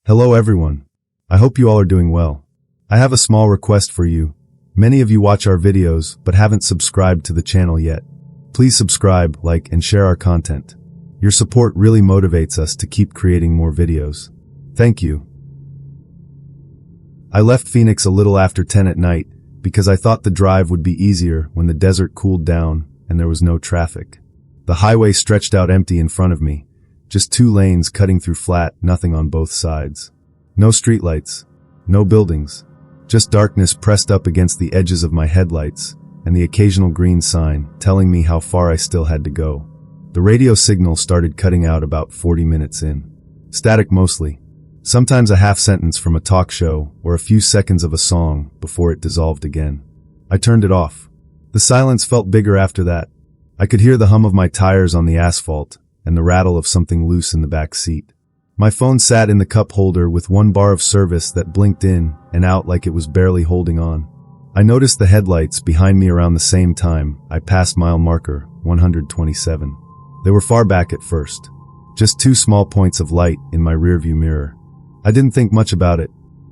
Hello everyone. I hope you all are doing well. I have a small request for you. Many of you watch our videos but haven't subscribed to the channel yet. Please subscribe, like, and share our content. Your support really motivates us to keep creating more videos. Thank you. I left Phoenix a little after 10 at night because I thought the drive would be easier when the desert cooled down and there was no traffic. The highway stretched out empty in front of me, just 2 lanes cutting through flat, nothing on both sides. No streetlights, no buildings, just darkness pressed up against the edges of my headlights and the occasional green sign telling me how far I still had to go. The radio signal started cutting out about 40 minutes in. Static mostly. Sometimes a half sentence from a talk show or a few seconds of a song before it dissolved again. I turned it off. The silence felt bigger after that. I could hear the hum of my tires on the asphalt and the rattle of something loose in the back seat. My phone sat in the cup holder with 1 bar of service that blinked in and out like it was barely holding on. I noticed the headlights behind me around the same time I passed mile marker 127. They were far back at first. Just 2 small points of light in my rearview mirror. I didn't think much about it.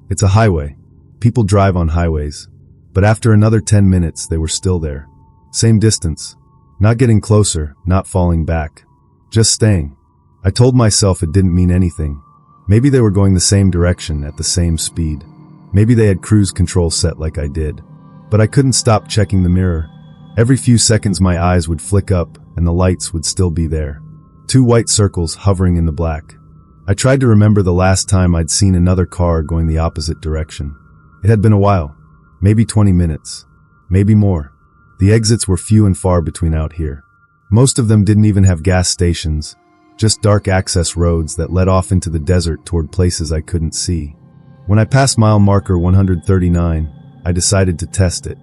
It's a highway. People drive on highways. But after another 10 minutes, they were still there. Same distance. Not getting closer, not falling back. Just staying. I told myself it didn't mean anything. Maybe they were going the same direction at the same speed. Maybe they had cruise control set like I did. But I couldn't stop checking the mirror. Every few seconds my eyes would flick up and the lights would still be there. 2 white circles hovering in the black. I tried to remember the last time I'd seen another car going the opposite direction. It had been a while. Maybe 20 minutes. Maybe more. The exits were few and far between out here. Most of them didn't even have gas stations, just dark access roads that led off into the desert toward places I couldn't see. When I passed mile marker 139, I decided to test it.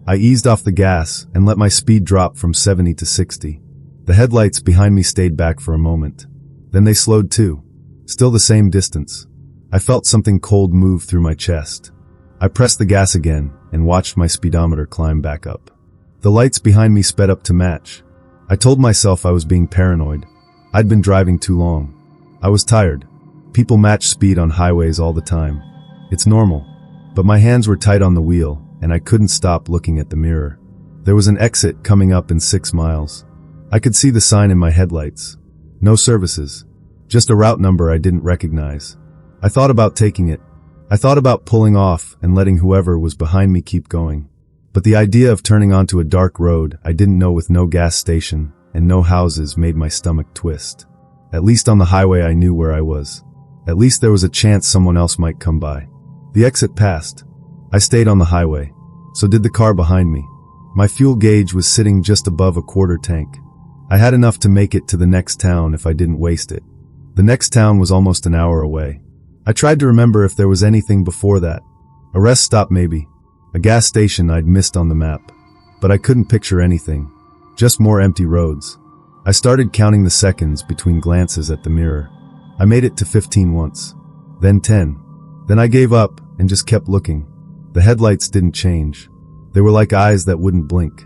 I eased off the gas and let my speed drop from 70 to 60. The headlights behind me stayed back for a moment. Then they slowed too. Still the same distance. I felt something cold move through my chest. I pressed the gas again and watched my speedometer climb back up. The lights behind me sped up to match. I told myself I was being paranoid. I'd been driving too long. I was tired. People match speed on highways all the time. It's normal. But my hands were tight on the wheel, and I couldn't stop looking at the mirror. There was an exit coming up in 6 miles. I could see the sign in my headlights. No services. Just a route number I didn't recognize. I thought about taking it. I thought about pulling off and letting whoever was behind me keep going. But the idea of turning onto a dark road I didn't know with no gas station and no houses made my stomach twist. At least on the highway I knew where I was. At least there was a chance someone else might come by. The exit passed. I stayed on the highway. So did the car behind me. My fuel gauge was sitting just above a quarter tank. I had enough to make it to the next town if I didn't waste it. The next town was almost an hour away. I tried to remember if there was anything before that. A rest stop maybe. A gas station I'd missed on the map. But I couldn't picture anything. Just more empty roads. I started counting the seconds between glances at the mirror. I made it to 15 once. Then 10. Then I gave up and just kept looking. The headlights didn't change. They were like eyes that wouldn't blink.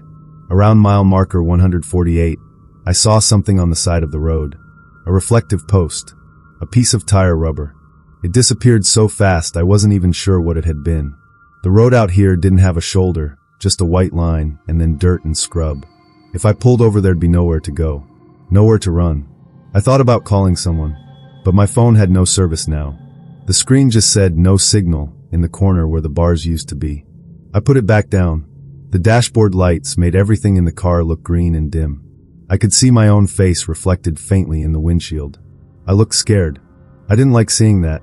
Around mile marker 148, I saw something on the side of the road. A reflective post. A piece of tire rubber. It disappeared so fast I wasn't even sure what it had been. The road out here didn't have a shoulder, just a white line and then dirt and scrub. If I pulled over there'd be nowhere to go. Nowhere to run. I thought about calling someone, but my phone had no service now. The screen just said no signal in the corner where the bars used to be. I put it back down. The dashboard lights made everything in the car look green and dim. I could see my own face reflected faintly in the windshield. I looked scared. I didn't like seeing that.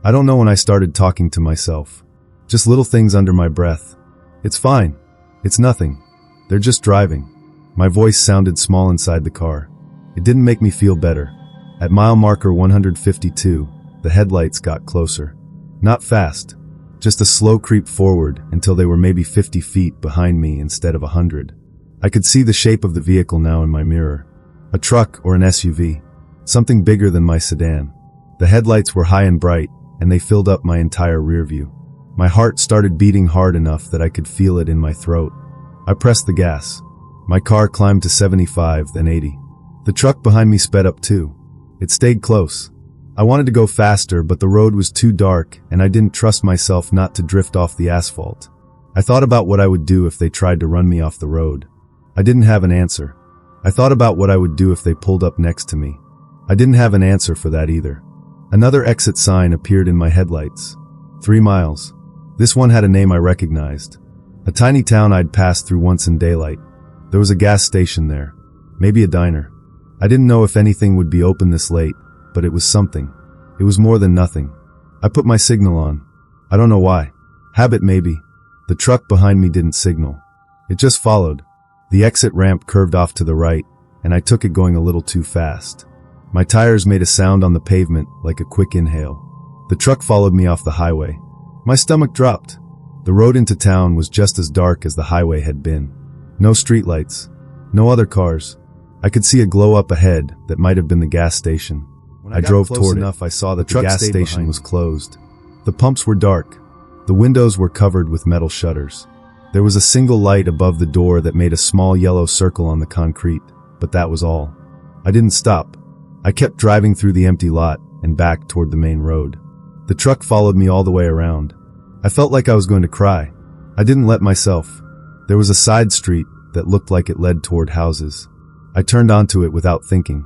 I don't know when I started talking to myself. Just little things under my breath. It's fine. It's nothing. They're just driving. My voice sounded small inside the car. It didn't make me feel better. At mile marker 152, the headlights got closer. Not fast. Just a slow creep forward until they were maybe 50 feet behind me instead of 100. I could see the shape of the vehicle now in my mirror. A truck or an SUV. Something bigger than my sedan. The headlights were high and bright, and they filled up my entire rear view. My heart started beating hard enough that I could feel it in my throat. I pressed the gas. My car climbed to 75, then 80. The truck behind me sped up too. It stayed close. I wanted to go faster, but the road was too dark and I didn't trust myself not to drift off the asphalt. I thought about what I would do if they tried to run me off the road. I didn't have an answer. I thought about what I would do if they pulled up next to me. I didn't have an answer for that either. Another exit sign appeared in my headlights. 3 miles. This one had a name I recognized. A tiny town I'd passed through once in daylight. There was a gas station there. Maybe a diner. I didn't know if anything would be open this late, but it was something. It was more than nothing. I put my signal on. I don't know why. Habit maybe. The truck behind me didn't signal. It just followed. The exit ramp curved off to the right, and I took it going a little too fast. My tires made a sound on the pavement like a quick inhale. The truck followed me off the highway. My stomach dropped. The road into town was just as dark as the highway had been. No streetlights. No other cars. I could see a glow up ahead that might have been the gas station. When I drove toward it, I saw that the gas station was closed. The pumps were dark. The windows were covered with metal shutters. There was a single light above the door that made a small yellow circle on the concrete, but that was all. I didn't stop. I kept driving through the empty lot and back toward the main road. The truck followed me all the way around. I felt like I was going to cry. I didn't let myself. There was a side street that looked like it led toward houses. I turned onto it without thinking.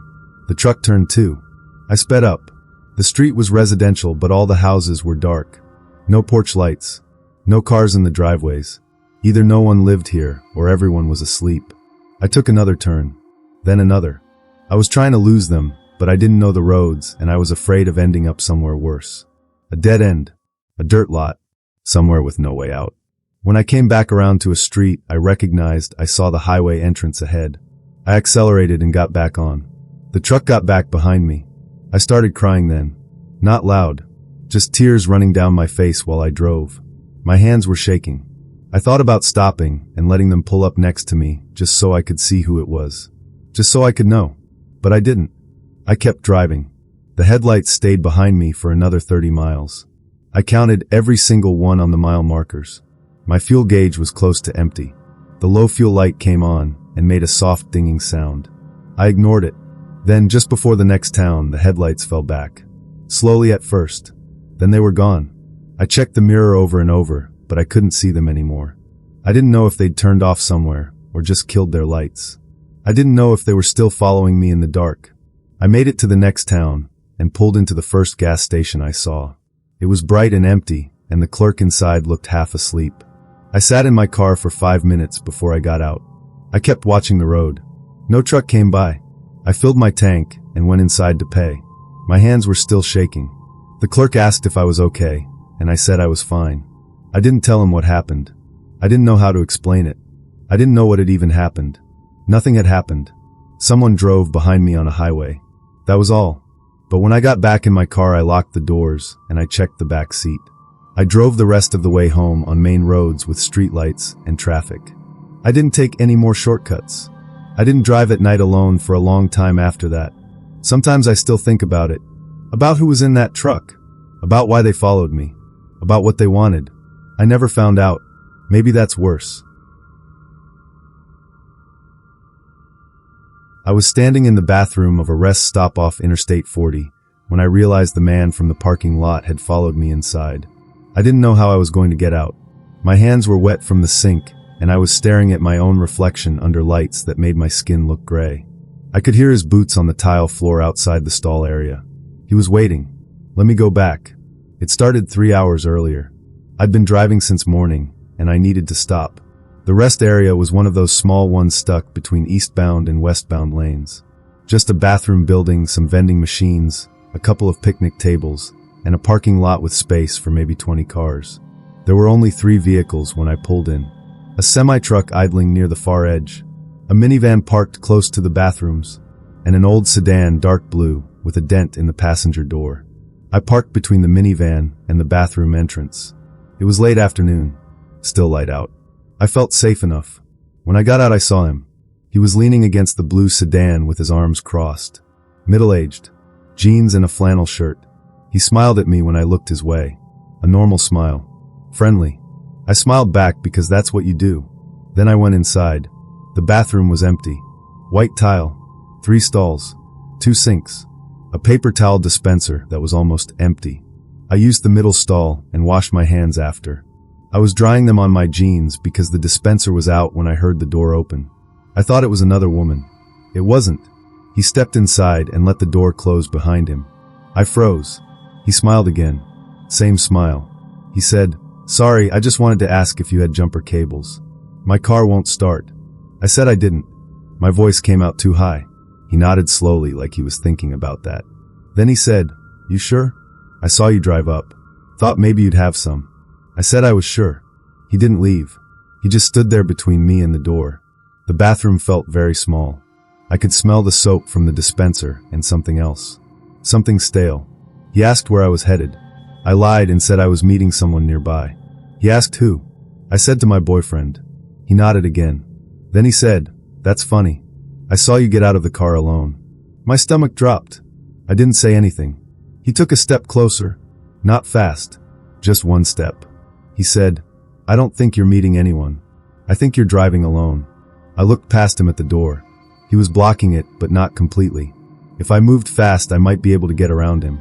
The truck turned too. I sped up. The street was residential, but all the houses were dark. No porch lights. No cars in the driveways. Either no one lived here or everyone was asleep. I took another turn. Then another. I was trying to lose them, but I didn't know the roads and I was afraid of ending up somewhere worse. A dead end. A dirt lot. Somewhere with no way out. When I came back around to a street I recognized, I saw the highway entrance ahead. I accelerated and got back on. The truck got back behind me. I started crying then. Not loud. Just tears running down my face while I drove. My hands were shaking. I thought about stopping and letting them pull up next to me just so I could see who it was. Just so I could know. But I didn't. I kept driving. The headlights stayed behind me for another 30 miles. I counted every single one on the mile markers. My fuel gauge was close to empty. The low fuel light came on and made a soft dinging sound. I ignored it. Then, just before the next town, the headlights fell back. Slowly at first. Then they were gone. I checked the mirror over and over, but I couldn't see them anymore. I didn't know if they'd turned off somewhere or just killed their lights. I didn't know if they were still following me in the dark. I made it to the next town and pulled into the first gas station I saw. It was bright and empty, and the clerk inside looked half asleep. I sat in my car for 5 minutes before I got out. I kept watching the road. No truck came by. I filled my tank and went inside to pay. My hands were still shaking. The clerk asked if I was okay, and I said I was fine. I didn't tell him what happened. I didn't know how to explain it. I didn't know what had even happened. Nothing had happened. Someone drove behind me on a highway. That was all. But when I got back in my car, I locked the doors and I checked the back seat. I drove the rest of the way home on main roads with streetlights and traffic. I didn't take any more shortcuts. I didn't drive at night alone for a long time after that. Sometimes I still think about it. About who was in that truck. About why they followed me. About what they wanted. I never found out. Maybe that's worse. I was standing in the bathroom of a rest stop off Interstate 40 when I realized the man from the parking lot had followed me inside. I didn't know how I was going to get out. My hands were wet from the sink, and I was staring at my own reflection under lights that made my skin look gray. I could hear his boots on the tile floor outside the stall area. He was waiting. Let me go back. It started 3 hours earlier. I'd been driving since morning, and I needed to stop. The rest area was one of those small ones stuck between eastbound and westbound lanes. Just a bathroom building, some vending machines, a couple of picnic tables, and a parking lot with space for maybe 20 cars. There were only 3 vehicles when I pulled in. A semi-truck idling near the far edge, a minivan parked close to the bathrooms, and an old sedan dark blue with a dent in the passenger door. I parked between the minivan and the bathroom entrance. It was late afternoon, still light out. I felt safe enough. When I got out I saw him. He was leaning against the blue sedan with his arms crossed. Middle-aged. Jeans and a flannel shirt. He smiled at me when I looked his way. A normal smile. Friendly. I smiled back because that's what you do. Then I went inside. The bathroom was empty. White tile. 3 stalls. 2 sinks. A paper towel dispenser that was almost empty. I used the middle stall and washed my hands after. I was drying them on my jeans because the dispenser was out when I heard the door open. I thought it was another woman. It wasn't. He stepped inside and let the door close behind him. I froze. He smiled again. Same smile. He said, "Sorry, I just wanted to ask if you had jumper cables. My car won't start." I said I didn't. My voice came out too high. He nodded slowly like he was thinking about that. Then he said, "You sure? I saw you drive up. Thought maybe you'd have some." I said I was sure. He didn't leave. He just stood there between me and the door. The bathroom felt very small. I could smell the soap from the dispenser and something else. Something stale. He asked where I was headed. I lied and said I was meeting someone nearby. He asked who. I said to my boyfriend. He nodded again. Then he said, "That's funny. I saw you get out of the car alone." My stomach dropped. I didn't say anything. He took a step closer. Not fast. Just one step. He said, "I don't think you're meeting anyone. I think you're driving alone." I looked past him at the door. He was blocking it, but not completely. If I moved fast, I might be able to get around him.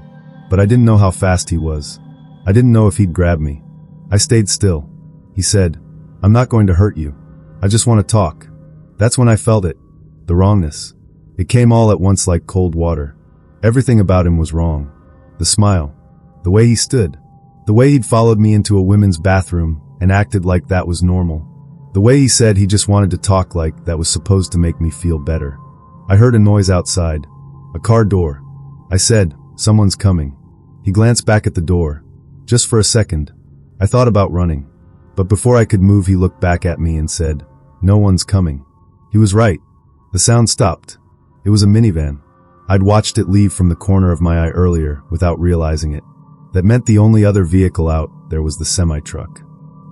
But I didn't know how fast he was. I didn't know if he'd grab me. I stayed still. He said, "I'm not going to hurt you. I just want to talk." That's when I felt it. The wrongness. It came all at once like cold water. Everything about him was wrong. The smile. The way he stood. The way he'd followed me into a women's bathroom and acted like that was normal. The way he said he just wanted to talk like that was supposed to make me feel better. I heard a noise outside. A car door. I said, "Someone's coming." He glanced back at the door. Just for a second. I thought about running. But before I could move, he looked back at me and said, "No one's coming." He was right. The sound stopped. It was a minivan. I'd watched it leave from the corner of my eye earlier without realizing it. That meant the only other vehicle out there was the semi-truck.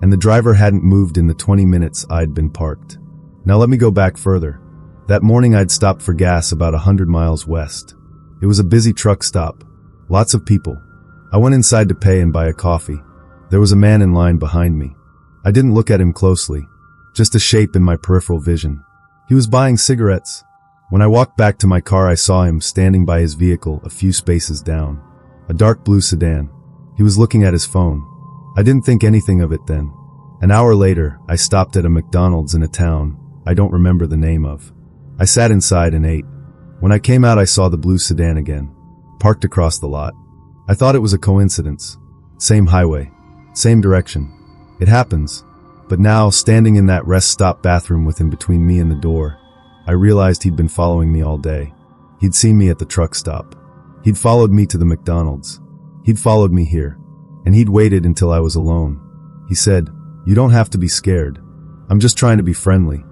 And the driver hadn't moved in the 20 minutes I'd been parked. Now let me go back further. That morning I'd stopped for gas about 100 miles west. It was a busy truck stop. Lots of people. I went inside to pay and buy a coffee. There was a man in line behind me. I didn't look at him closely. Just a shape in my peripheral vision. He was buying cigarettes. When I walked back to my car, I saw him standing by his vehicle a few spaces down. A dark blue sedan. He was looking at his phone. I didn't think anything of it then. An hour later, I stopped at a McDonald's in a town I don't remember the name of. I sat inside and ate. When I came out, I saw the blue sedan again, parked across the lot. I thought it was a coincidence. Same highway. Same direction. It happens. But now, standing in that rest stop bathroom with him between me and the door, I realized he'd been following me all day. He'd seen me at the truck stop. He'd followed me to the McDonald's. He'd followed me here. And he'd waited until I was alone. He said, "You don't have to be scared. I'm just trying to be friendly."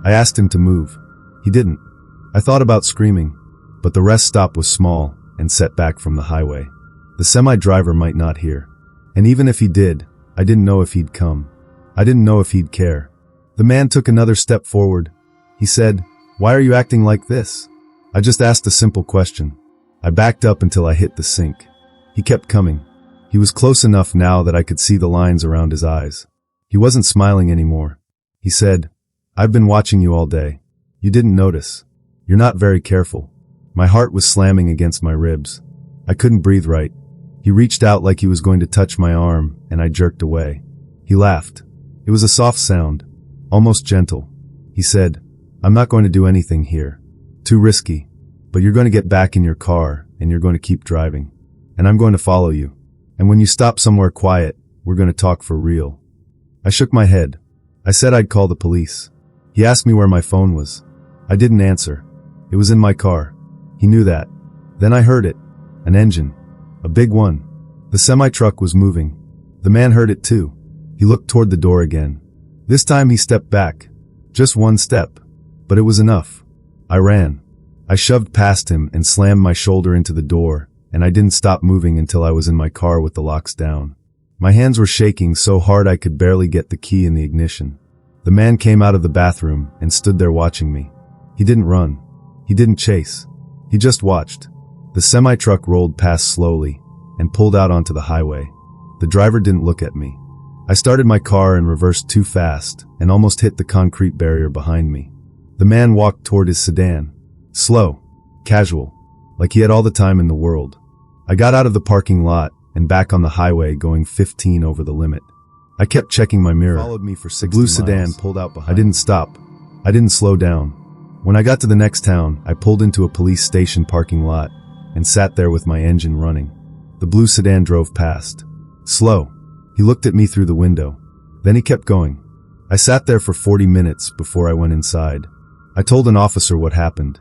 I asked him to move. He didn't. I thought about screaming, but the rest stop was small and set back from the highway. The semi-driver might not hear. And even if he did, I didn't know if he'd come. I didn't know if he'd care. The man took another step forward. He said, "Why are you acting like this?" I just asked a simple question. I backed up until I hit the sink. He kept coming. He was close enough now that I could see the lines around his eyes. He wasn't smiling anymore. He said, "I've been watching you all day. You didn't notice. You're not very careful." My heart was slamming against my ribs. I couldn't breathe right. He reached out like he was going to touch my arm, and I jerked away. He laughed. It was a soft sound, almost gentle. He said, "I'm not going to do anything here. Too risky. But you're going to get back in your car, and you're going to keep driving. And I'm going to follow you. And when you stop somewhere quiet, we're going to talk for real." I shook my head. I said I'd call the police. He asked me where my phone was. I didn't answer. It was in my car. He knew that. Then I heard it. An engine. A big one. The semi-truck was moving. The man heard it too. He looked toward the door again. This time he stepped back. Just one step. But it was enough. I ran. I shoved past him and slammed my shoulder into the door, and I didn't stop moving until I was in my car with the locks down. My hands were shaking so hard I could barely get the key in the ignition. The man came out of the bathroom and stood there watching me. He didn't run. He didn't chase. He just watched. The semi-truck rolled past slowly and pulled out onto the highway. The driver didn't look at me. I started my car and reversed too fast and almost hit the concrete barrier behind me. The man walked toward his sedan. Slow. Casual. like he had all the time in the world. I got out of the parking lot and back on the highway going 15 over the limit. I kept checking my mirror. Followed me for 60 The blue miles. sedan pulled out behind I me. didn't stop. I didn't slow down. When I got to the next town, I pulled into a police station parking lot and sat there with my engine running. The blue sedan drove past. Slow. He looked at me through the window. Then he kept going. I sat there for 40 minutes before I went inside. I told an officer what happened.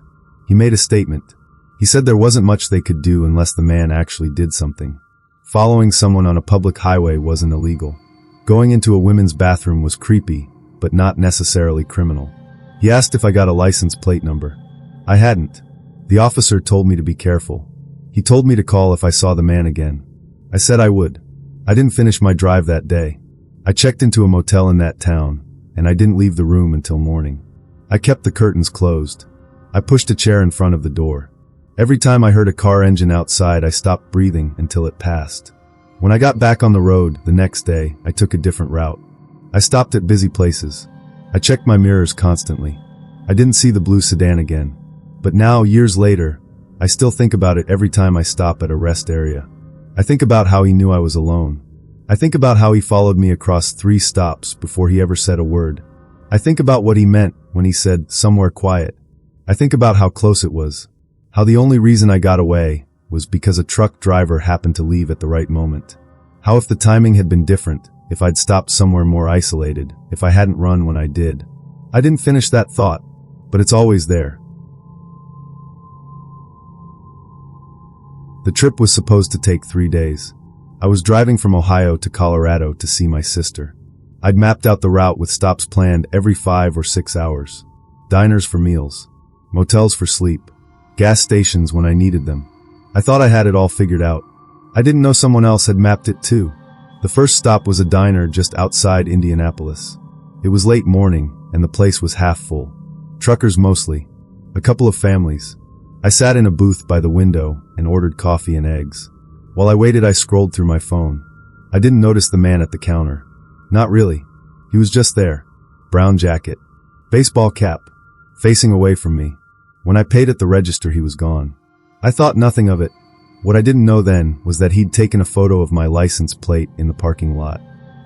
He made a statement. He said there wasn't much they could do unless the man actually did something. Following someone on a public highway wasn't illegal. Going into a women's bathroom was creepy, but not necessarily criminal. He asked if I got a license plate number. I hadn't. The officer told me to be careful. He told me to call if I saw the man again. I said I would. I didn't finish my drive that day. I checked into a motel in that town, and I didn't leave the room until morning. I kept the curtains closed. I pushed a chair in front of the door. Every time I heard a car engine outside, I stopped breathing until it passed. When I got back on the road the next day, I took a different route. I stopped at busy places. I checked my mirrors constantly. I didn't see the blue sedan again. But now, years later, I still think about it every time I stop at a rest area. I think about how he knew I was alone. I think about how he followed me across 3 stops before he ever said a word. I think about what he meant when he said, "somewhere quiet." I think about how close it was. How the only reason I got away was because a truck driver happened to leave at the right moment. How if the timing had been different, if I'd stopped somewhere more isolated, if I hadn't run when I did. I didn't finish that thought, but it's always there. The trip was supposed to take 3 days. I was driving from Ohio to Colorado to see my sister. I'd mapped out the route with stops planned every 5 or 6 hours. Diners for meals, motels for sleep, gas stations when I needed them. I thought I had it all figured out. I didn't know someone else had mapped it too. The first stop was a diner just outside Indianapolis. It was late morning, and the place was half full. Truckers mostly. A couple of families. I sat in a booth by the window and ordered coffee and eggs. While I waited, I scrolled through my phone. I didn't notice the man at the counter. Not really. He was just there. Brown jacket. Baseball cap. Facing away from me. When I paid at the register, he was gone. I thought nothing of it. What I didn't know then was that he'd taken a photo of my license plate in the parking lot.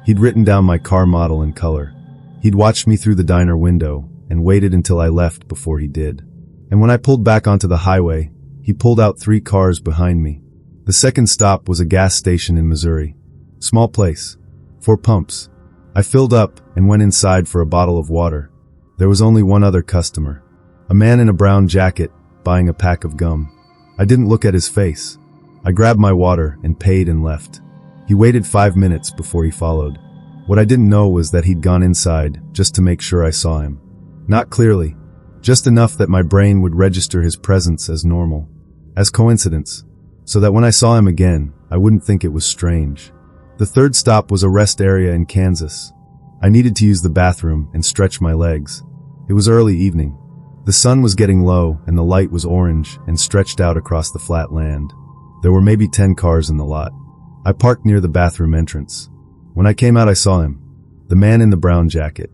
He'd written down my car model and color. He'd watched me through the diner window and waited until I left before he did. And when I pulled back onto the highway, he pulled out 3 cars behind me. The second stop was a gas station in Missouri. Small place. 4 pumps. I filled up and went inside for a bottle of water. There was only one other customer. A man in a brown jacket buying a pack of gum. I didn't look at his face. I grabbed my water and paid and left. He waited 5 minutes before he followed. What I didn't know was that he'd gone inside just to make sure I saw him. Not clearly. Just enough that my brain would register his presence as normal. As coincidence. So that when I saw him again, I wouldn't think it was strange. The third stop was a rest area in Kansas. I needed to use the bathroom and stretch my legs. It was early evening. The sun was getting low and the light was orange and stretched out across the flat land. There were maybe 10 cars in the lot. I parked near the bathroom entrance. When I came out, I saw him. The man in the brown jacket.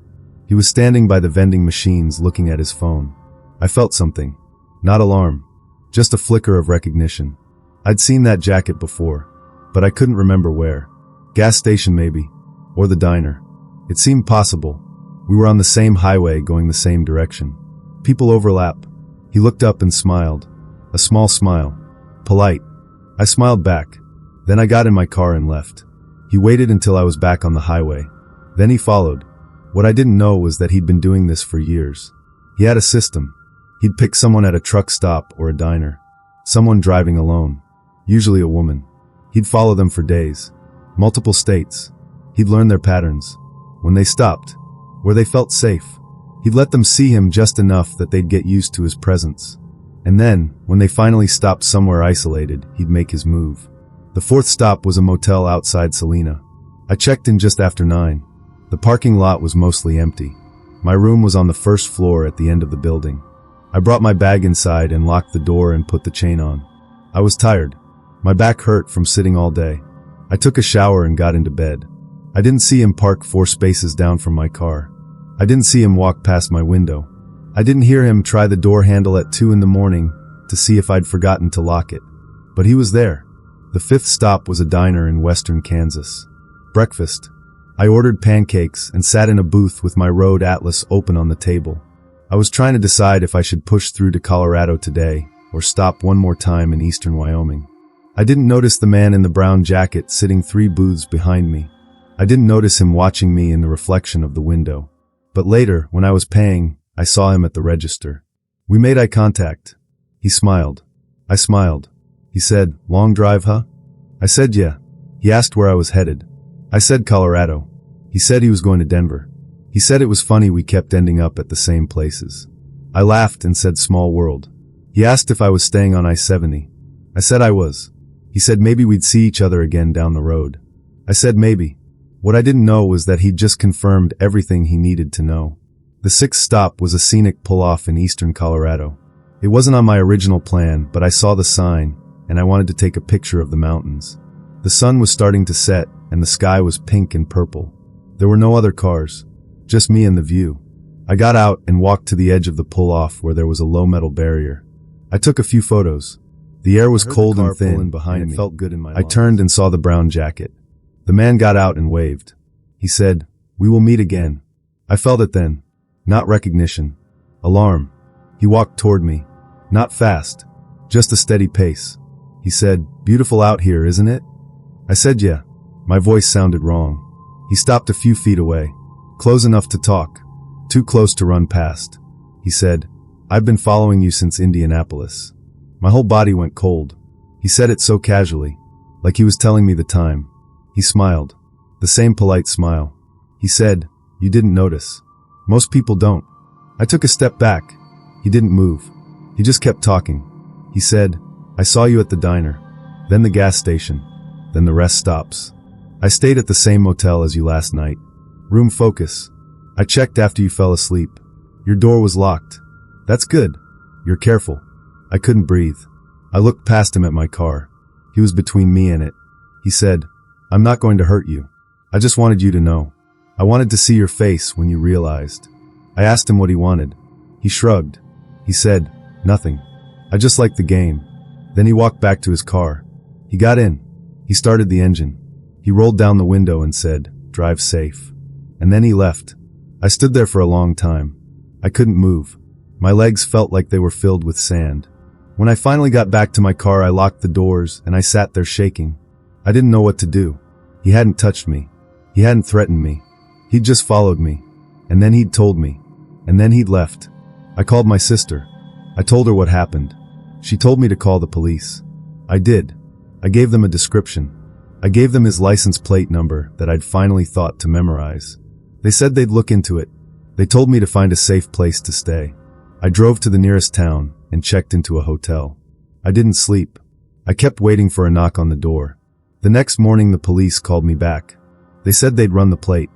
He was standing by the vending machines looking at his phone. I felt something. Not alarm. Just a flicker of recognition. I'd seen that jacket before, but I couldn't remember where. Gas station maybe. Or the diner. It seemed possible. We were on the same highway going the same direction. People overlap. He looked up and smiled. A small smile. Polite. I smiled back. Then I got in my car and left. He waited until I was back on the highway. Then he followed. What I didn't know was that he'd been doing this for years. He had a system. He'd pick someone at a truck stop or a diner. Someone driving alone. Usually a woman. He'd follow them for days. Multiple states. He'd learn their patterns. When they stopped, where they felt safe, he'd let them see him just enough that they'd get used to his presence. And then, when they finally stopped somewhere isolated, he'd make his move. The fourth stop was a motel outside Salina. I checked in just after 9. The parking lot was mostly empty. My room was on the first floor at the end of the building. I brought my bag inside and locked the door and put the chain on. I was tired. My back hurt from sitting all day. I took a shower and got into bed. I didn't see him park 4 spaces down from my car. I didn't see him walk past my window. I didn't hear him try the door handle at 2 in the morning to see if I'd forgotten to lock it. But he was there. The fifth stop was a diner in western Kansas. Breakfast. I ordered pancakes and sat in a booth with my road atlas open on the table. I was trying to decide if I should push through to Colorado today or stop one more time in eastern Wyoming. I didn't notice the man in the brown jacket sitting 3 booths behind me. I didn't notice him watching me in the reflection of the window. But later, when I was paying, I saw him at the register. We made eye contact. He smiled. I smiled. He said, "Long drive, huh?" I said, "Yeah." He asked where I was headed. I said Colorado. He said he was going to Denver. He said it was funny we kept ending up at the same places. I laughed and said small world. He asked if I was staying on I-70. I said I was. He said maybe we'd see each other again down the road. I said maybe. What I didn't know was that he'd just confirmed everything he needed to know. The 6th stop was a scenic pull-off in eastern Colorado. It wasn't on my original plan, but I saw the sign, and I wanted to take a picture of the mountains. The sun was starting to set, and the sky was pink and purple. There were no other cars, just me and the view. I got out and walked to the edge of the pull-off where there was a low metal barrier. I took a few photos. The air was cold and thin behind me. It felt good in my lungs. I turned and saw the brown jacket. The man got out and waved. He said, "We will meet again." I felt it then. Not recognition. Alarm. He walked toward me. Not fast. Just a steady pace. He said, "Beautiful out here, isn't it?" I said, "Yeah." My voice sounded wrong. He stopped a few feet away. Close enough to talk. Too close to run past. He said, "I've been following you since Indianapolis." My whole body went cold. He said it so casually, like he was telling me the time. He smiled. The same polite smile. He said, "You didn't notice. Most people don't." I took a step back. He didn't move. He just kept talking. He said, "I saw you at the diner, then the gas station, then the rest stops. I stayed at the same motel as you last night. Room focus. I checked after you fell asleep. Your door was locked. That's good. You're careful." I couldn't breathe. I looked past him at my car. He was between me and it. He said, "I'm not going to hurt you. I just wanted you to know. I wanted to see your face when you realized." I asked him what he wanted. He shrugged. He said, "Nothing. I just like the game." Then he walked back to his car. He got in. He started the engine. He rolled down the window and said, "Drive safe." And then he left. I stood there for a long time. I couldn't move. My legs felt like they were filled with sand. When I finally got back to my car, I locked the doors and I sat there shaking. I didn't know what to do. He hadn't touched me. He hadn't threatened me. He'd just followed me. And then he'd told me. And then he'd left. I called my sister. I told her what happened. She told me to call the police. I did. I gave them a description. I gave them his license plate number that I'd finally thought to memorize. They said they'd look into it. They told me to find a safe place to stay. I drove to the nearest town and checked into a hotel. I didn't sleep. I kept waiting for a knock on the door. The next morning the police called me back. They said they'd run the plate.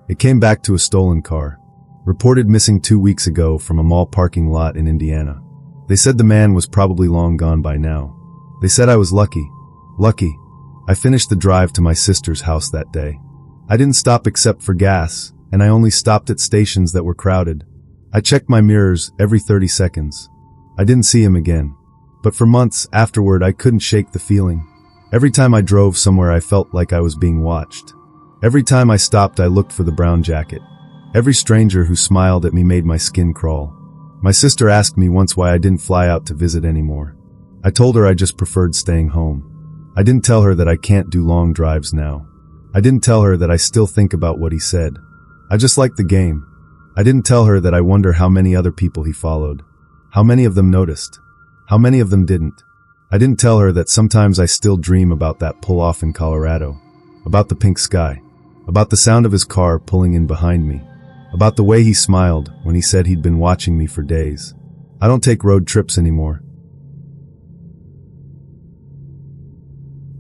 It came back to a stolen car, reported missing 2 weeks ago from a mall parking lot in Indiana. They said the man was probably long gone by now. They said I was lucky. Lucky. I finished the drive to my sister's house that day. I didn't stop except for gas, and I only stopped at stations that were crowded. I checked my mirrors every 30 seconds. I didn't see him again. But for months afterward, I couldn't shake the feeling. Every time I drove somewhere, I felt like I was being watched. Every time I stopped, I looked for the brown jacket. Every stranger who smiled at me made my skin crawl. My sister asked me once why I didn't fly out to visit anymore. I told her I just preferred staying home. I didn't tell her that I can't do long drives now. I didn't tell her that I still think about what he said. I just liked the game. I didn't tell her that I wonder how many other people he followed. How many of them noticed? How many of them didn't? I didn't tell her that sometimes I still dream about that pull-off in Colorado. About the pink sky. About the sound of his car pulling in behind me. About the way he smiled when he said he'd been watching me for days. I don't take road trips anymore.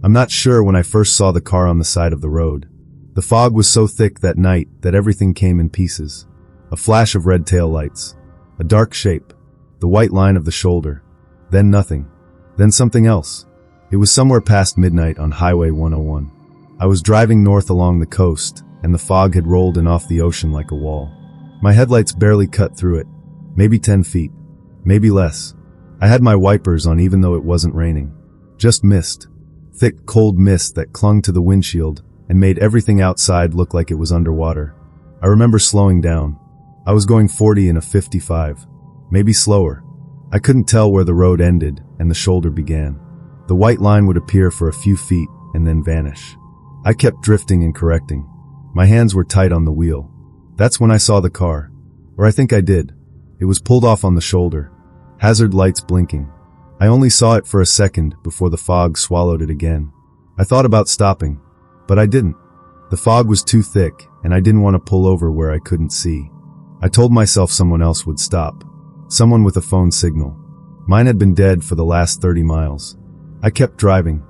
I'm not sure when I first saw the car on the side of the road. The fog was so thick that night that everything came in pieces. A flash of red taillights. A dark shape. The white line of the shoulder. Then nothing. Then something else. It was somewhere past midnight on Highway 101. I was driving north along the coast, and the fog had rolled in off the ocean like a wall. My headlights barely cut through it. Maybe 10 feet. Maybe less. I had my wipers on even though it wasn't raining. Just mist. Thick, cold mist that clung to the windshield and made everything outside look like it was underwater. I remember slowing down. I was going 40 in a 55. Maybe slower. I couldn't tell where the road ended and the shoulder began. The white line would appear for a few feet and then vanish. I kept drifting and correcting. My hands were tight on the wheel. That's when I saw the car. Or I think I did. It was pulled off on the shoulder. Hazard lights blinking. I only saw it for a second before the fog swallowed it again. I thought about stopping, but I didn't. The fog was too thick, and I didn't want to pull over where I couldn't see. I told myself someone else would stop. Someone with a phone signal. Mine had been dead for the last 30 miles. I kept driving.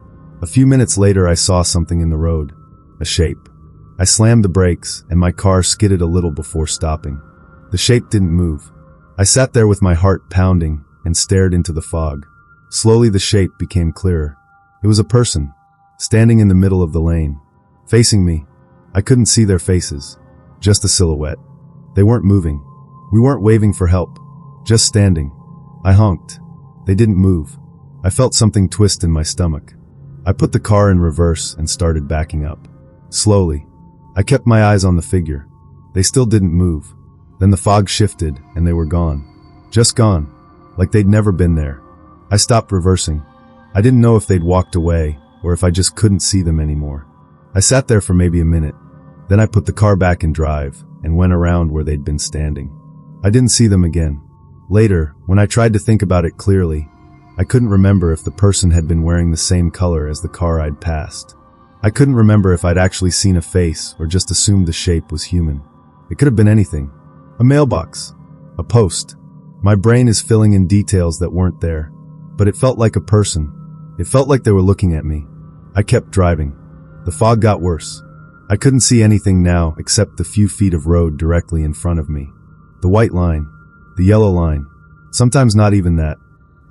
A few minutes later I saw something in the road. A shape. I slammed the brakes, and my car skidded a little before stopping. The shape didn't move. I sat there with my heart pounding and stared into the fog. Slowly the shape became clearer. It was a person, standing in the middle of the lane, facing me. I couldn't see their faces, just a silhouette. They weren't moving. We weren't waving for help, just standing. I honked. They didn't move. I felt something twist in my stomach. I put the car in reverse and started backing up. Slowly. I kept my eyes on the figure. They still didn't move. Then the fog shifted and they were gone. Just gone. Like they'd never been there. I stopped reversing. I didn't know if they'd walked away or if I just couldn't see them anymore. I sat there for maybe a minute. Then I put the car back in drive and went around where they'd been standing. I didn't see them again. Later, when I tried to think about it clearly, I couldn't remember if the person had been wearing the same color as the car I'd passed. I couldn't remember if I'd actually seen a face or just assumed the shape was human. It could have been anything. A mailbox. A post. My brain is filling in details that weren't there. But it felt like a person. It felt like they were looking at me. I kept driving. The fog got worse. I couldn't see anything now except the few feet of road directly in front of me. The white line. The yellow line. Sometimes not even that.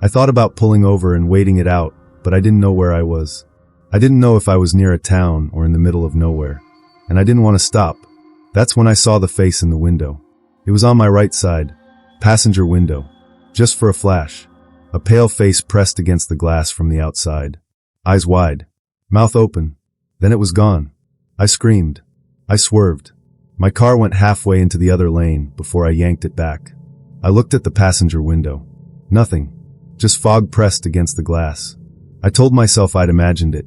I thought about pulling over and waiting it out, but I didn't know where I was. I didn't know if I was near a town or in the middle of nowhere. And I didn't want to stop. That's when I saw the face in the window. It was on my right side. Passenger window. Just for a flash. A pale face pressed against the glass from the outside. Eyes wide. Mouth open. Then it was gone. I screamed. I swerved. My car went halfway into the other lane before I yanked it back. I looked at the passenger window. Nothing. Just fog pressed against the glass. I told myself I'd imagined it.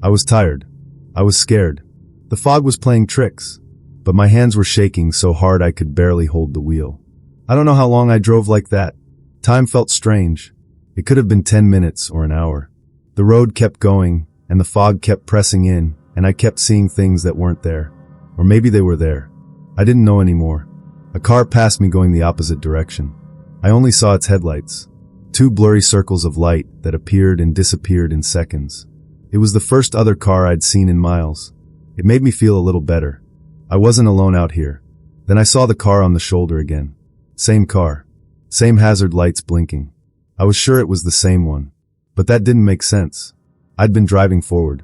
I was tired. I was scared. The fog was playing tricks. But my hands were shaking so hard I could barely hold the wheel. I don't know how long I drove like that. Time felt strange. It could have been 10 minutes or an hour. The road kept going, and the fog kept pressing in, and I kept seeing things that weren't there. Or maybe they were there. I didn't know anymore. A car passed me going the opposite direction. I only saw its headlights. 2 blurry circles of light that appeared and disappeared in seconds. It was the first other car I'd seen in miles. It made me feel a little better. I wasn't alone out here. Then I saw the car on the shoulder again. Same car. Same hazard lights blinking. I was sure it was the same one. But that didn't make sense. I'd been driving forward.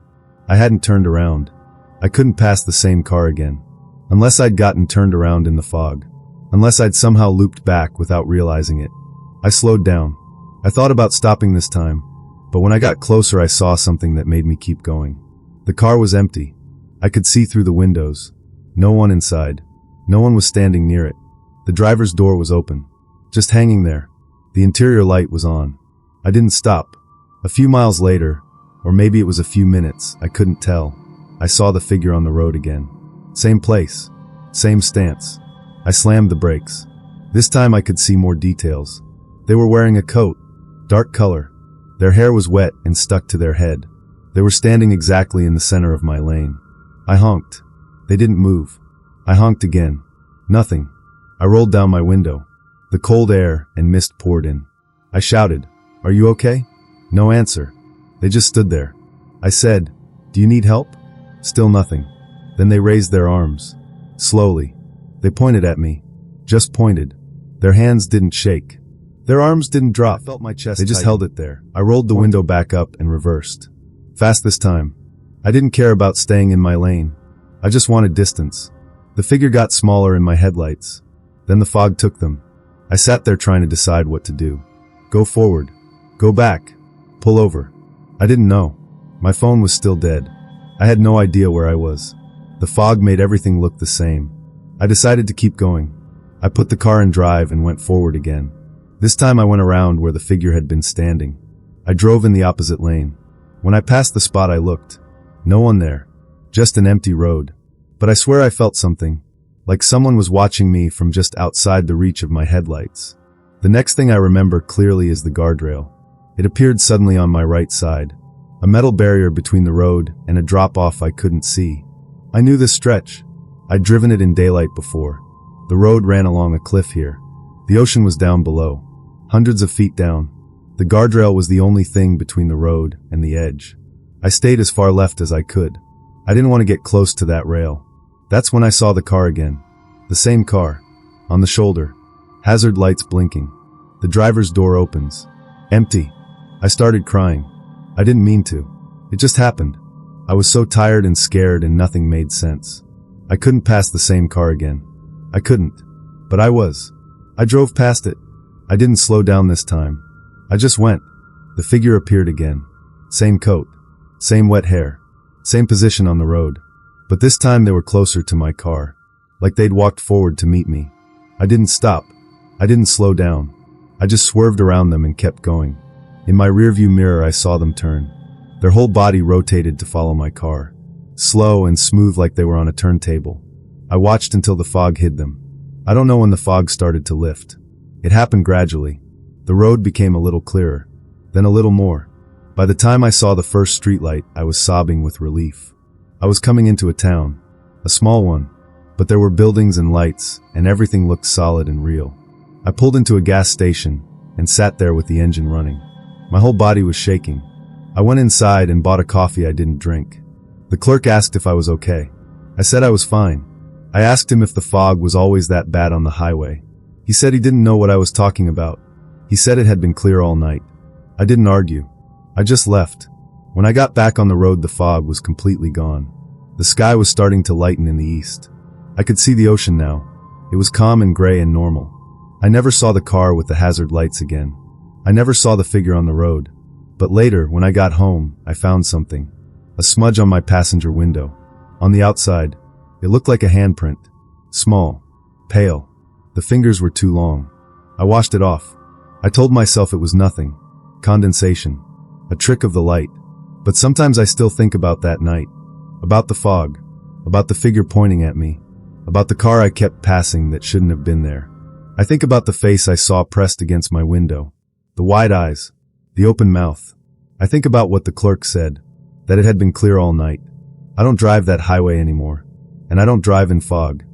I hadn't turned around. I couldn't pass the same car again. Unless I'd gotten turned around in the fog. Unless I'd somehow looped back without realizing it. I slowed down. I thought about stopping this time. But when I got closer I saw something that made me keep going. The car was empty. I could see through the windows. No one inside. No one was standing near it. The driver's door was open. Just hanging there. The interior light was on. I didn't stop. A few miles later, or maybe it was a few minutes, I couldn't tell. I saw the figure on the road again. Same place. Same stance. I slammed the brakes. This time I could see more details. They were wearing a coat. Dark color. Their hair was wet and stuck to their head. They were standing exactly in the center of my lane. I honked. They didn't move. I honked again. Nothing. I rolled down my window. The cold air and mist poured in. I shouted, "Are you okay?" No answer. They just stood there. I said, "Do you need help?" Still nothing. Then they raised their arms. Slowly. They pointed at me. Just pointed. Their hands didn't shake. Their arms didn't drop. I felt my chest. They just held it there. I rolled the window back up and reversed. Fast this time. I didn't care about staying in my lane. I just wanted distance. The figure got smaller in my headlights. Then the fog took them. I sat there trying to decide what to do. Go forward. Go back. Pull over. I didn't know. My phone was still dead. I had no idea where I was. The fog made everything look the same. I decided to keep going. I put the car in drive and went forward again. This time I went around where the figure had been standing. I drove in the opposite lane. When I passed the spot, I looked. No one there. Just an empty road. But I swear I felt something. Like someone was watching me from just outside the reach of my headlights. The next thing I remember clearly is the guardrail. It appeared suddenly on my right side. A metal barrier between the road and a drop-off I couldn't see. I knew this stretch. I'd driven it in daylight before. The road ran along a cliff here. The ocean was down below, hundreds of feet down. The guardrail was the only thing between the road and the edge. I stayed as far left as I could. I didn't want to get close to that rail. That's when I saw the car again. The same car. On the shoulder. Hazard lights blinking. The driver's door opens. Empty. I started crying. I didn't mean to. It just happened. I was so tired and scared and nothing made sense. I couldn't pass the same car again. I couldn't. But I was. I drove past it. I didn't slow down this time. I just went. The figure appeared again. Same coat. Same wet hair. Same position on the road. But this time they were closer to my car. Like they'd walked forward to meet me. I didn't stop. I didn't slow down. I just swerved around them and kept going. In my rearview mirror I saw them turn. Their whole body rotated to follow my car. Slow and smooth like they were on a turntable. I watched until the fog hid them. I don't know when the fog started to lift. It happened gradually. The road became a little clearer. Then a little more. By the time I saw the first streetlight, I was sobbing with relief. I was coming into a town. A small one. But there were buildings and lights, and everything looked solid and real. I pulled into a gas station and sat there with the engine running. My whole body was shaking. I went inside and bought a coffee I didn't drink. The clerk asked if I was okay. I said I was fine. I asked him if the fog was always that bad on the highway. He said he didn't know what I was talking about. He said it had been clear all night. I didn't argue. I just left. When I got back on the road, the fog was completely gone. The sky was starting to lighten in the east. I could see the ocean now. It was calm and gray and normal. I never saw the car with the hazard lights again. I never saw the figure on the road. But later, when I got home, I found something. A smudge on my passenger window. On the outside, it looked like a handprint. Small. Pale. The fingers were too long. I washed it off. I told myself it was nothing. Condensation. A trick of the light. But sometimes I still think about that night. About the fog. About the figure pointing at me. About the car I kept passing that shouldn't have been there. I think about the face I saw pressed against my window. The wide eyes. The open mouth. I think about what the clerk said. That it had been clear all night. I don't drive that highway anymore. And I don't drive in fog.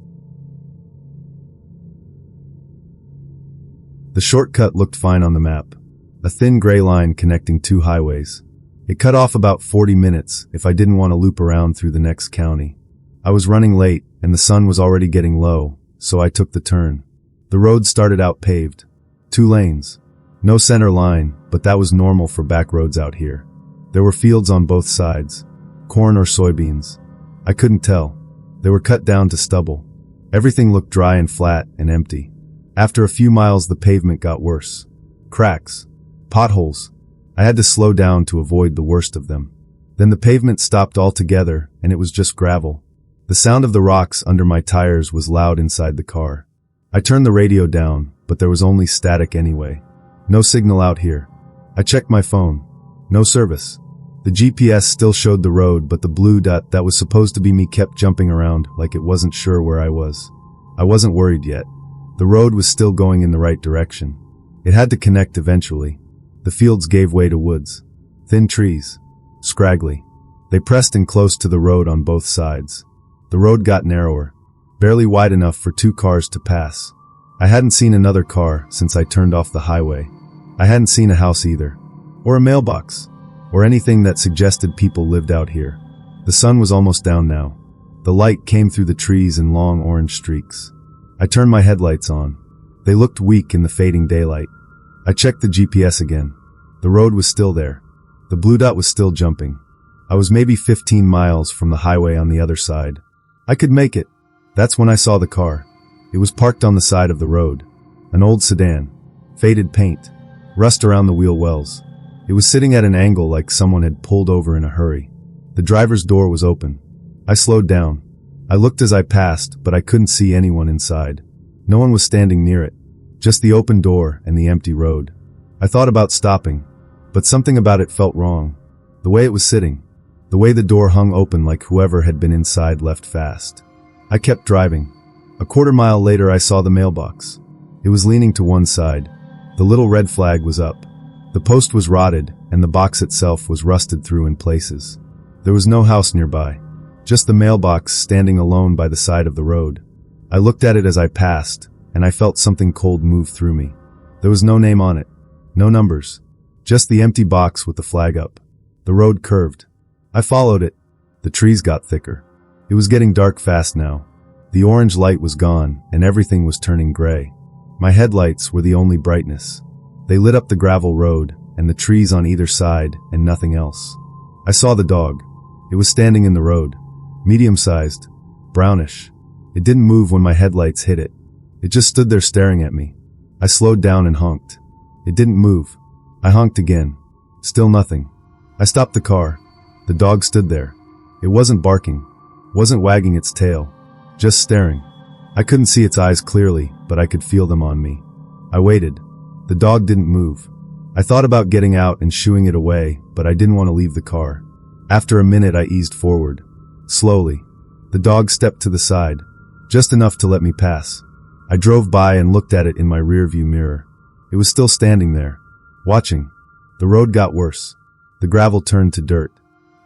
The shortcut looked fine on the map. A thin gray line connecting two highways. It cut off about 40 minutes if I didn't want to loop around through the next county. I was running late and the sun was already getting low, so I took the turn. The road started out paved. 2 lanes. No center line, but that was normal for back roads out here. There were fields on both sides. Corn or soybeans. I couldn't tell. They were cut down to stubble. Everything looked dry and flat and empty. After a few miles the pavement got worse. Cracks. Potholes. I had to slow down to avoid the worst of them. Then the pavement stopped altogether and it was just gravel. The sound of the rocks under my tires was loud inside the car. I turned the radio down, but there was only static anyway. No signal out here. I checked my phone. No service. The GPS still showed the road, but the blue dot that was supposed to be me kept jumping around like it wasn't sure where I was. I wasn't worried yet. The road was still going in the right direction. It had to connect eventually. The fields gave way to woods. Thin trees. Scraggly. They pressed in close to the road on both sides. The road got narrower. Barely wide enough for 2 cars to pass. I hadn't seen another car since I turned off the highway. I hadn't seen a house either. Or a mailbox. Or anything that suggested people lived out here. The sun was almost down now. The light came through the trees in long orange streaks. I turned my headlights on. They looked weak in the fading daylight. I checked the GPS again. The road was still there. The blue dot was still jumping. I was maybe 15 miles from the highway on the other side. I could make it. That's when I saw the car. It was parked on the side of the road. An old sedan. Faded paint. Rust around the wheel wells. It was sitting at an angle like someone had pulled over in a hurry. The driver's door was open. I slowed down. I looked as I passed, but I couldn't see anyone inside. No one was standing near it. Just the open door and the empty road. I thought about stopping, but something about it felt wrong. The way it was sitting. The way the door hung open like whoever had been inside left fast. I kept driving. A quarter mile later I saw the mailbox. It was leaning to one side. The little red flag was up. The post was rotted, and the box itself was rusted through in places. There was no house nearby. Just the mailbox standing alone by the side of the road. I looked at it as I passed, and I felt something cold move through me. There was no name on it. No numbers. Just the empty box with the flag up. The road curved. I followed it. The trees got thicker. It was getting dark fast now. The orange light was gone, and everything was turning gray. My headlights were the only brightness. They lit up the gravel road, and the trees on either side, and nothing else. I saw the dog. It was standing in the road. Medium-sized. Brownish. It didn't move when my headlights hit it. It just stood there staring at me. I slowed down and honked. It didn't move. I honked again. Still nothing. I stopped the car. The dog stood there. It wasn't barking. Wasn't wagging its tail. Just staring. I couldn't see its eyes clearly, but I could feel them on me. I waited. The dog didn't move. I thought about getting out and shooing it away, but I didn't want to leave the car. After a minute, I eased forward. Slowly. The dog stepped to the side. Just enough to let me pass. I drove by and looked at it in my rearview mirror. It was still standing there. Watching. The road got worse. The gravel turned to dirt.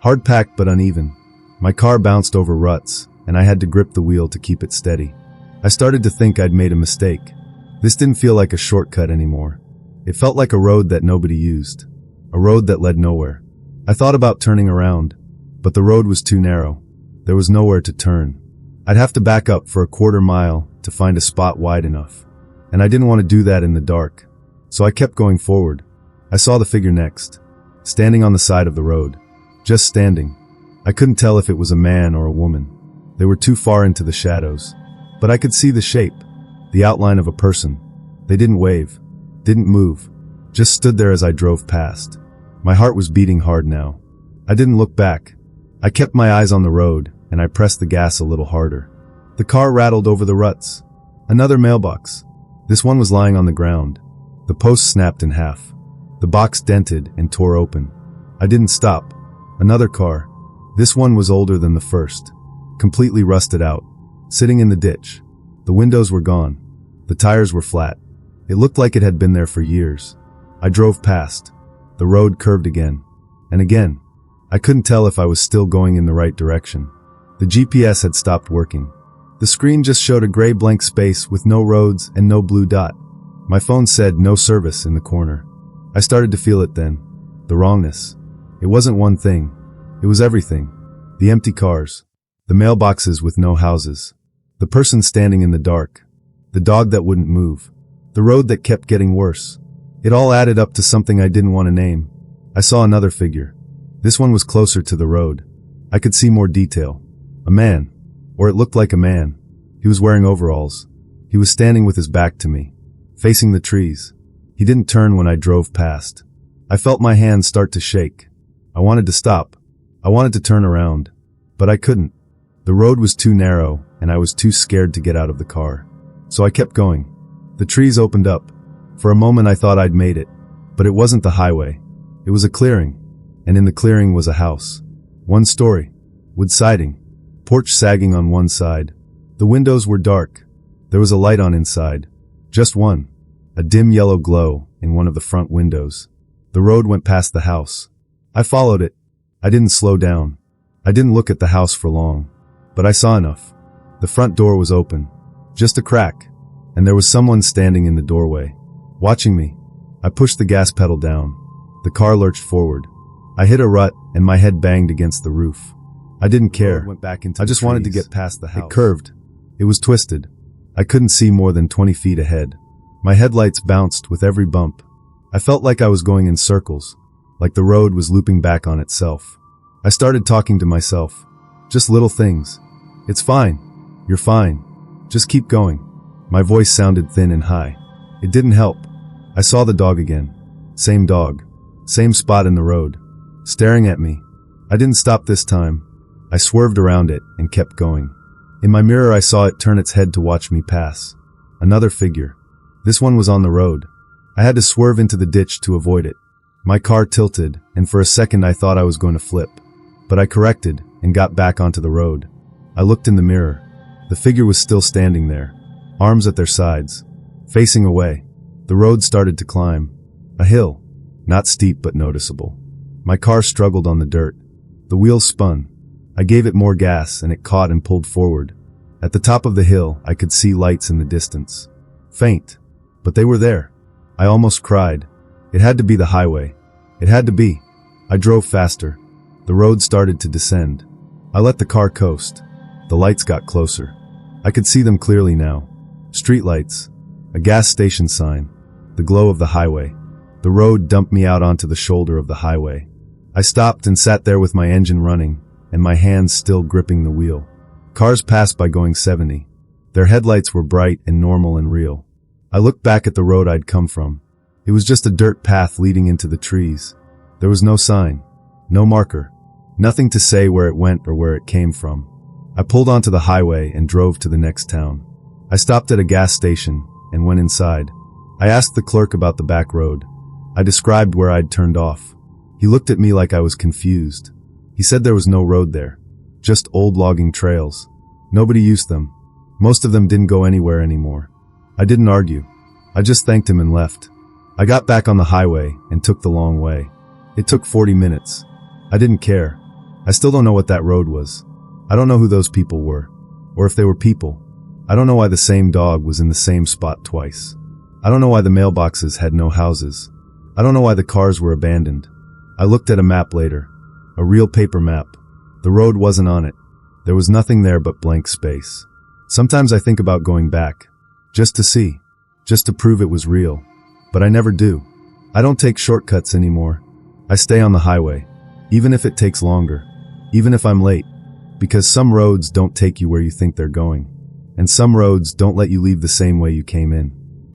Hard-packed but uneven. My car bounced over ruts, and I had to grip the wheel to keep it steady. I started to think I'd made a mistake. This didn't feel like a shortcut anymore. It felt like a road that nobody used. A road that led nowhere. I thought about turning around, but the road was too narrow. There was nowhere to turn. I'd have to back up for a quarter mile to find a spot wide enough. And I didn't want to do that in the dark. So I kept going forward. I saw the figure next. Standing on the side of the road. Just standing. I couldn't tell if it was a man or a woman. They were too far into the shadows. But I could see the shape. The outline of a person. They didn't wave. Didn't move. Just stood there as I drove past. My heart was beating hard now. I didn't look back. I kept my eyes on the road, and I pressed the gas a little harder. The car rattled over the ruts. Another mailbox. This one was lying on the ground. The post snapped in half. The box dented and tore open. I didn't stop. Another car. This one was older than the first. Completely rusted out. Sitting in the ditch. The windows were gone. The tires were flat. It looked like it had been there for years. I drove past. The road curved again. And again. I couldn't tell if I was still going in the right direction. The GPS had stopped working. The screen just showed a gray blank space with no roads and no blue dot. My phone said no service in the corner. I started to feel it then. The wrongness. It wasn't one thing. It was everything. The empty cars. The mailboxes with no houses. The person standing in the dark. The dog that wouldn't move. The road that kept getting worse. It all added up to something I didn't want to name. I saw another figure. This one was closer to the road. I could see more detail. A man. Or it looked like a man. He was wearing overalls. He was standing with his back to me. Facing the trees. He didn't turn when I drove past. I felt my hands start to shake. I wanted to stop. I wanted to turn around. But I couldn't. The road was too narrow, and I was too scared to get out of the car. So I kept going. The trees opened up. For a moment I thought I'd made it. But it wasn't the highway. It was a clearing. And in the clearing was a house. One story. Wood siding. Porch sagging on one side. The windows were dark. There was a light on inside. Just one. A dim yellow glow in one of the front windows. The road went past the house. I followed it. I didn't slow down. I didn't look at the house for long. But I saw enough. The front door was open. Just a crack. And there was someone standing in the doorway. Watching me. I pushed the gas pedal down. The car lurched forward. I hit a rut, and my head banged against the roof. I didn't care. I just wanted to get past the house. It curved. It was twisted. I couldn't see more than 20 feet ahead. My headlights bounced with every bump. I felt like I was going in circles, like the road was looping back on itself. I started talking to myself. Just little things. It's fine. You're fine. Just keep going. My voice sounded thin and high. It didn't help. I saw the dog again. Same dog. Same spot in the road. Staring at me. I didn't stop this time. I swerved around it and kept going. In my mirror I saw it turn its head to watch me pass. Another figure. This one was on the road. I had to swerve into the ditch to avoid it. My car tilted, and for a second I thought I was going to flip. But I corrected and got back onto the road. I looked in the mirror. The figure was still standing there, arms at their sides, facing away. The road started to climb. A hill. Not steep but noticeable. My car struggled on the dirt. The wheels spun. I gave it more gas and it caught and pulled forward. At the top of the hill, I could see lights in the distance. Faint. But they were there. I almost cried. It had to be the highway. It had to be. I drove faster. The road started to descend. I let the car coast. The lights got closer. I could see them clearly now. Streetlights. A gas station sign. The glow of the highway. The road dumped me out onto the shoulder of the highway. I stopped and sat there with my engine running, and my hands still gripping the wheel. Cars passed by going 70. Their headlights were bright and normal and real. I looked back at the road I'd come from. It was just a dirt path leading into the trees. There was no sign, no marker, nothing to say where it went or where it came from. I pulled onto the highway and drove to the next town. I stopped at a gas station and went inside. I asked the clerk about the back road. I described where I'd turned off. He looked at me like I was confused. He said there was no road there, just old logging trails. Nobody used them. Most of them didn't go anywhere anymore. I didn't argue. I just thanked him and left. I got back on the highway and took the long way. It took 40 minutes. I didn't care. I still don't know what that road was. I don't know who those people were, or if they were people. I don't know why the same dog was in the same spot twice. I don't know why the mailboxes had no houses. I don't know why the cars were abandoned. I looked at a map later. A real paper map. The road wasn't on it. There was nothing there but blank space. Sometimes I think about going back. Just to see. Just to prove it was real. But I never do. I don't take shortcuts anymore. I stay on the highway. Even if it takes longer. Even if I'm late. Because some roads don't take you where you think they're going. And some roads don't let you leave the same way you came in.